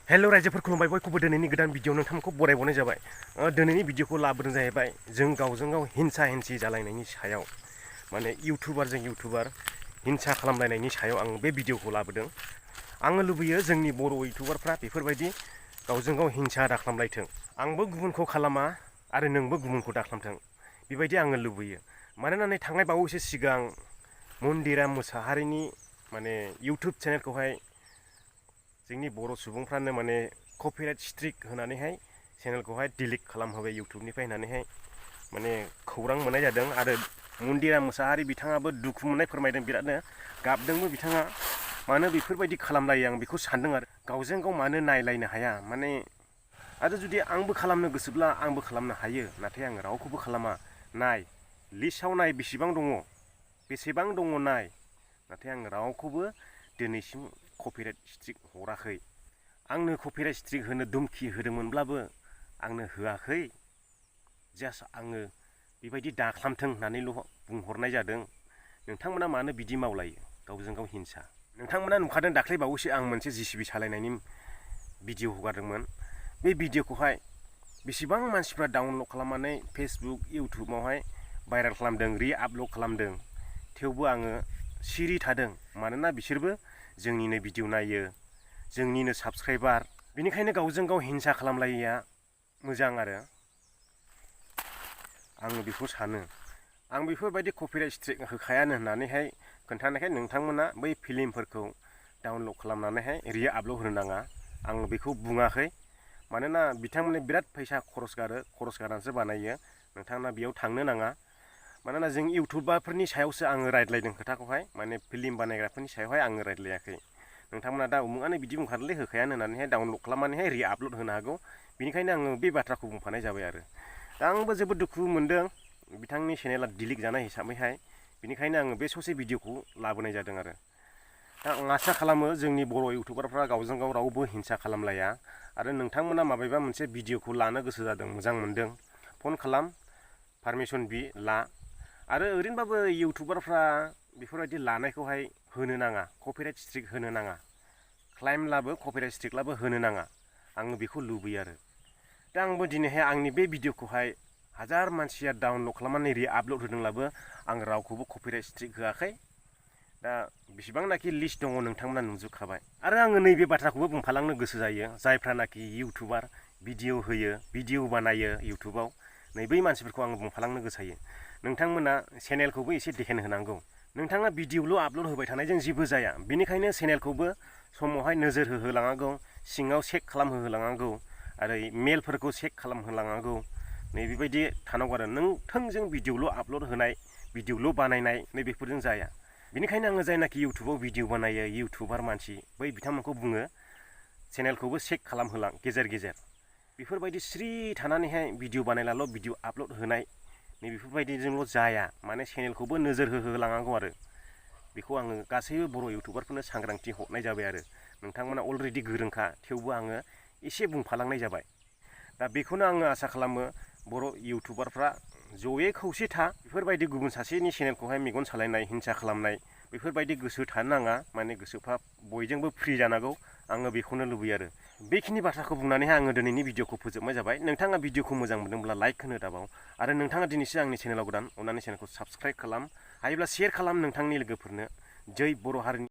हेल' रायजोफोर खुलुमबाय बयखौबो दिनैनि गोदान भिडिअ नोंथांमोनखौ बरायबावनाय जाबाय। दिनैनि भिडिअखौ लाबोदों जाहैबाय जों गावजों गाव हिंसा हिंसि जालायनायनि सायाव, माने इउटुबारजों इउटुबार हिंसा खालामलायनायनि सायाव आं बे भिडिअखौ लाबोदों। आङो लुबैयो जोंनि बर' इउटुबारफ्रा बेफोरबायदि गावजों गाव हिंसा दाखालामलायथों। आंबो गुबुनखौ खालामा आरो नोंबो गुबुनखौ दाखालामथों, बेबायदि आङो लुबैयो। मानोना नै थांनाय बावैसो सिगां मन्दिरा मोसाहारिनि माने इउटुब चेनेलखौहाय जोंनि बर' सुबुंफ्रानो माने कपिराइट स्ट्राइक होनानैहाय चेनेलखौहाय डिलिट खालामहोबाय इउटुबनिफ्राय होननानैहाय माने खौरां मोननाय जादों। आरो मन्दिरा मोसाहारि बिथाङाबो दुखु मोननाय फोरमायदों, बिरादनो गाबदोंबो बिथाङा। मानो बेफोरबायदि खालामलायो आं बेखौ सानदों आरो गावजों गाव मानो नायलायनो हाया माने। आरो जुदि आंबो खालामनो गोसोब्ला आंबो खालामनो हायो, नाथाय आं रावखौबो खालामा। नाय लिस्टआव नाय बेसेबां दङ, बेसेबां दङ नाय, नाथाय आं रावखौबो दिनैसिम कपिराइट स्ट्राइक हराखै। आंनो कपिराइट स्ट्राइक होनो धुमखि होदोंमोनब्लाबो आंनो होआखै। जास्ट आङो बेबायदि दाखालामथों होननानैल' बुंहरनाय जादों। नोंथांमोना मानो बिदि मावलायो गावजों गाव हिंसा? नोंथांमोना नुखादों दाख्लै बावैसो आं मोनसे जिसिबि सालायनायनि भिडिअ हगारदोंमोन। बे भिडिअखौहाय बेसेबां मानसिफ्रा डाउनलड खालामनानै फेसबुक इउटुबावहाय भाइरेल खालामदों, रि-आपल'ड खालामदों। थेवबो आङो सिरि थादों, मानोना बिसोरबो जोंनिनो भिडिअ नायो, जोंनिनो साबस्क्राइबार। बेनिखायनो गावजों गाव हिंसा खालामलायैया मोजां आरो आङो बेखौ सानो। आं बेफोरबायदि कपिराइट स्ट्राइक होखायानो होननानैहाय खोन्थानायखाय नोंथांमोना बै फिल्मफोरखौ डाउनलड खालामनानैहाय रि-आपल'ड होनो नाङा। आं बेखौ बुङाखै, मानोना बिथांमोननि बिराद फैसा खरस गारनानैसो बानायो। नोंथांमोना बेयाव थांनो नाङा। मानोना जों इउटुबारफोरनि सायावसो आङो रायज्लायदों खोथाखौहाय, माने फिल्म बानायग्राफोरनि सायावहाय आङो रायज्लायाखै। नोंथांमोना दा उमुगानो बिदि बुंखादोंलै होखायानो होननानैहाय डाउनलड खालामनानैहाय रि-आपल'ड होनो हागौ। बेनिखायनो आङो बे बाथ्राखौ बुंफानाय जाबाय आरो दा आंबो जोबोद दुखु मोनदों बिथांनि चेनेला डिलिट जानाय हिसाबैहाय। बेनिखायनो आङो बे ससे भिडिअखौ लाबोनाय जादों आरो दा आं आसा खालामो जोंनि बर' इउटुबारफ्रा गावजों गाव रावबो हिंसा खालामलाया। आरो नोंथांमोना माबेबा मोनसे भिडिअखौ लानो गोसो जादों, मोजां मोनदों, फन खालाम, पारमिसन ला। आरो ओरैनोबाबो इउटुबारफ्रा बेफोरबायदि लानायखौहाय होनो नाङा, कपिराइट स्ट्राइक होनो नाङा। क्लाइमब्लाबो कपिराइट स्ट्राइकब्लाबो होनो नाङा, आङो बेखौ लुबैयो आरो दा आंबो दिनैहाय आंनि बे भिडिअखौहाय हाजार मानसिया डाउनलड खालामनानै रि-आपल'ड होदोंब्लाबो आं रावखौबो कपिराइट स्ट्राइक होआखै। दा बेसेबांनाखि लिस्ट दङ नोंथांमोना नुजोबखाबाय। आरो आङो नैबे बाथ्राखौबो बुंफालांनो गोसो जायो, जायफ्रानाखि इउटुबार भिडिअ होयो, भिडिअ बानायो इउटुबाव, नै बै मानसिफोरखौ आङो बुंफालांनो गोसो जायो। नोंथांमोना चेनेलखौबो एसे देखायनो होनांगौ। नोंथाङा भिडिअल' आपल'ड होबाय थानायजों जेबो जाया। बेनिखायनो चेनेलखौबो समावहाय नोजोर होहोलांनांगौ, सिङाव चेक खालामहोलांनांगौ, आरो मेलफोरखौ चेक खालामहोलांनांगौ। नै बेबायदि थानांगौ आरो नों थोंजों भिडिअल' आपल'ड होनाय, भिडिअल' बानायनाय, नै बेफोरजों जाया। बेनिखायनो आङो जायनाखि इउटुबाव भिडिअ बानायो, इउटुबार मानसि, बै बिथांमोनखौ बुङो चेनेलखौबो चेक खालामहोलां गेजेर गेजेर। बेफोरबायदि स्रि थानानैहाय भिडिअ बानायलाल' भिडिअ आपल'ड होनाय, नै बेफोरबायदिजोंल' जाया। माने चेनेलखौबो नोजोर होहोलांनांगौ आरो बेखौ आङो गासैबो बर' इउटुबारफोरनो सांग्रांथि हरनाय जाबाय आरो नोंथांमोना अलरेडि गोरोंखा, थेवबो आङो एसे बुंफालांनाय जाबाय। दा बेखौनो आङो आसा खालामो बर' इउटुबारफ्रा जयै खौसे था। बेफोरबायदि गुबुन सासेनि चेनेलखौहाय मेगन सालायनाय, हिंसा खालामनाय, बेफोरबायदि गोसो थानो नाङा। माने गोसोफ्रा बयजोंबो फ्रि जानांगौ, आङो बेखौनो लुबैयो आरो बेखिनि बाथ्राखौ बुंनानैहाय आङो दिनैनि भिडिअखौ फोजोबनाय जाबाय। नोंथाङा भिडिअखौ मोजां मोनदोंब्ला लाइक होनो दाबाव। आरो नोंथाङा दिनैसो आंनि चेनेलाव गोदान, अननानै चेनेलखौ साबस्क्राइब खालाम, हायोब्ला शेयार खालाम नोंथांनि लोगोफोरनो। जै बर' हारिनि